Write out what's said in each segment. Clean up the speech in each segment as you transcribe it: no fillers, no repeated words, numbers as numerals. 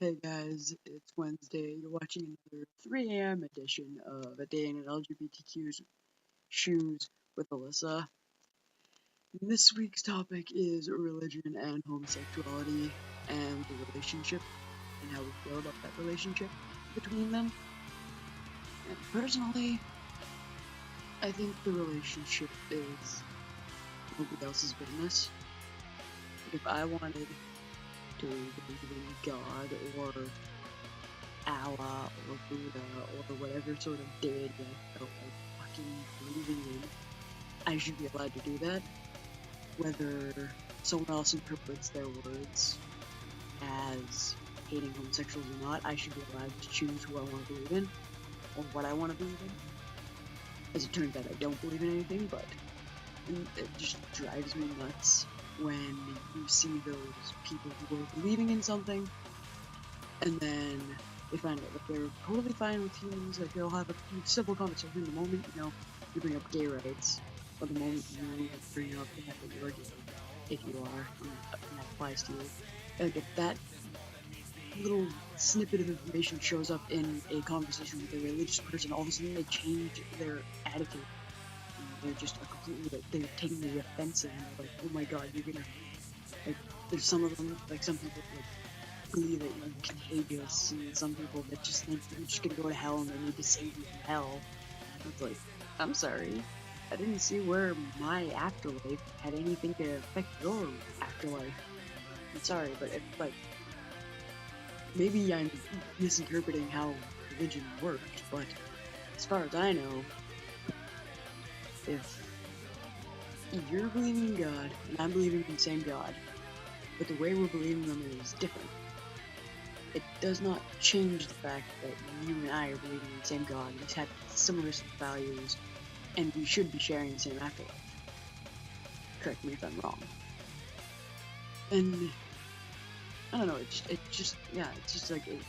Hey guys, it's Wednesday. You're watching another 3 a.m. edition of A Day in an LGBTQ's Shoes with Alyssa. This week's topic is religion and homosexuality and the relationship and how we feel about that relationship between them. And personally, I think the relationship is nobody else's business. If I wanted to believe in God or Allah or Buddha or whatever sort of deity I felt like fucking believing in, I should be allowed to do that. Whether someone else interprets their words as hating homosexuals or not, I should be allowed to choose who I want to believe in or what I want to believe in. As it turns out, I don't believe in anything, but it just drives me nuts when you see those people who are believing in something and then they find out that they're totally fine with humans, like they'll have a simple conversation the moment, you bring up gay rights, or the moment you bring up the fact that you're gay, if you are, and that applies to you. Like if that little snippet of information shows up in a conversation with a religious person, all of a sudden they change their attitude. And they're just they're taking the offensive, and they're like, oh my god, you're gonna, like, there's some of them, like some people, like, believe that you're contagious, and some people that just think you're just gonna go to hell and they need to save you from hell. It's like, I'm sorry, I didn't see where my afterlife had anything to affect your afterlife. I'm sorry, but maybe I'm misinterpreting how religion works, but as far as I know, if you're believing in God and I'm believing in the same God, but the way we're believing them is different, it does not change the fact that you and I are believing in the same God, we have similar values, and we should be sharing the same afterlife. Correct me if I'm wrong. And I don't know, it's just like an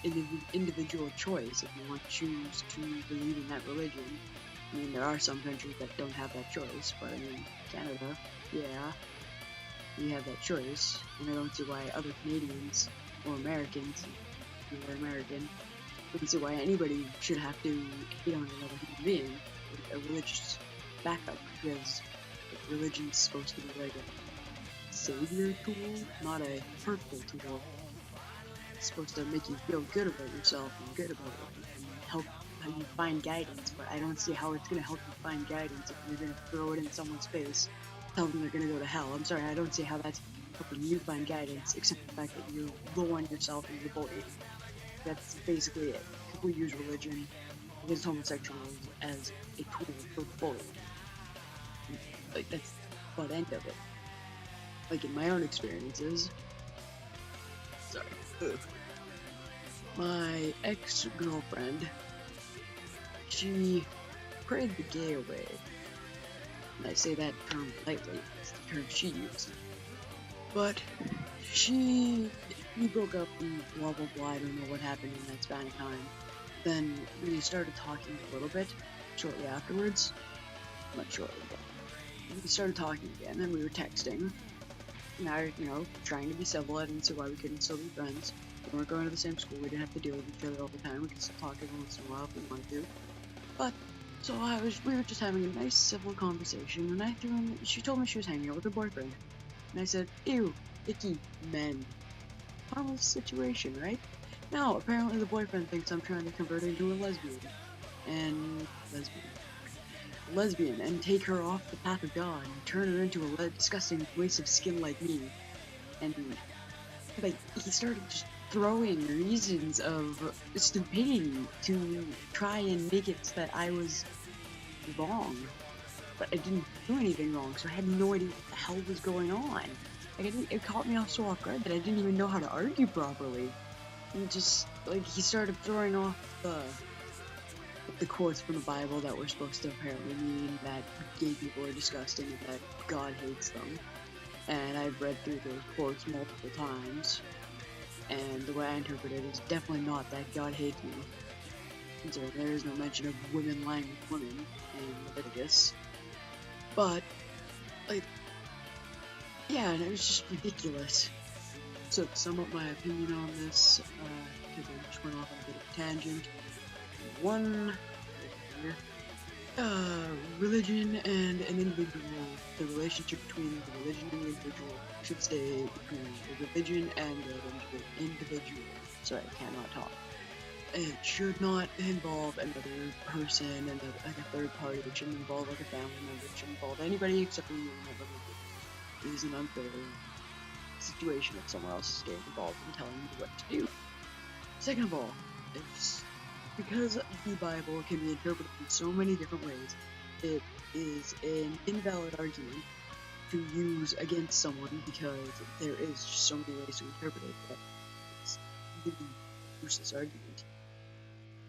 individual choice if you want to choose to believe in that religion. I mean, there are some countries that don't have that choice, but I mean, Canada, yeah, we have that choice, and I don't see why other Canadians or Americans, if you are American, I don't see why anybody should have to hate on another human being with a religious backup, because religion's supposed to be like a savior tool, not a hurtful tool. It's supposed to make you feel good about yourself and good about it and help you find guidance, but I don't see how it's going to help you find guidance if you're going to throw it in someone's face, tell them they're going to go to hell. I'm sorry, I don't see how that's helping you find guidance, except for the fact that you're low on yourself and you're bullied. That's basically it. People use religion against homosexuals as a tool for bullying. Like, that's the butt end of it. Like, in my own experiences, sorry, my ex-girlfriend, she prayed the gay away, and I say that term lightly, it's the term she used, but we broke up and blah blah blah, I don't know what happened in that span of time. Then we started talking a little bit shortly afterwards, not shortly, but we started talking again, and we were texting, and I, trying to be civil. I didn't see why we couldn't still be friends. We weren't going to the same school, we didn't have to deal with each other all the time, we could still talk every once in a while if we wanted to. But, so we were just having a nice civil conversation, and I threw in, she told me she was hanging out with her boyfriend. And I said, ew, icky men. Harmless situation, right? Now, apparently the boyfriend thinks I'm trying to convert her into a lesbian, and take her off the path of God, and turn her into a disgusting waste of skin like me. And, like, he started just throwing reasons of stupidity to try and make it so that I was wrong. But I didn't do anything wrong, so I had no idea what the hell was going on. Like, it caught me off so off guard that I didn't even know how to argue properly. And just, like, he started throwing off the quotes from the Bible that were supposed to apparently mean that gay people are disgusting and that God hates them. And I've read through those quotes multiple times, and the way I interpret it is definitely not that God hates me. So there is no mention of women lying with women in Leviticus. But, like, yeah, and it was just ridiculous. So to sum up my opinion on this, because I just went off on a bit of a tangent. One, religion and an individual, the relationship between the religion and the individual should stay between the religion and the individual. Sorry, I cannot talk. It should not involve another person and like a third party. It shouldn't involve like a family member. It shouldn't involve anybody except for you and that religion. It is an unfair situation if someone else is getting involved in telling you what to do. Second of all, it's because the Bible can be interpreted in so many different ways, it is an invalid argument to use against someone because there is just so many ways to interpret it that it's really a useless argument.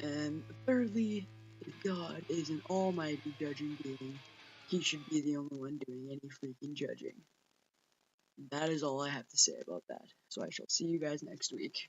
And thirdly, if God is an almighty judging being, he should be the only one doing any freaking judging. That is all I have to say about that. So I shall see you guys next week.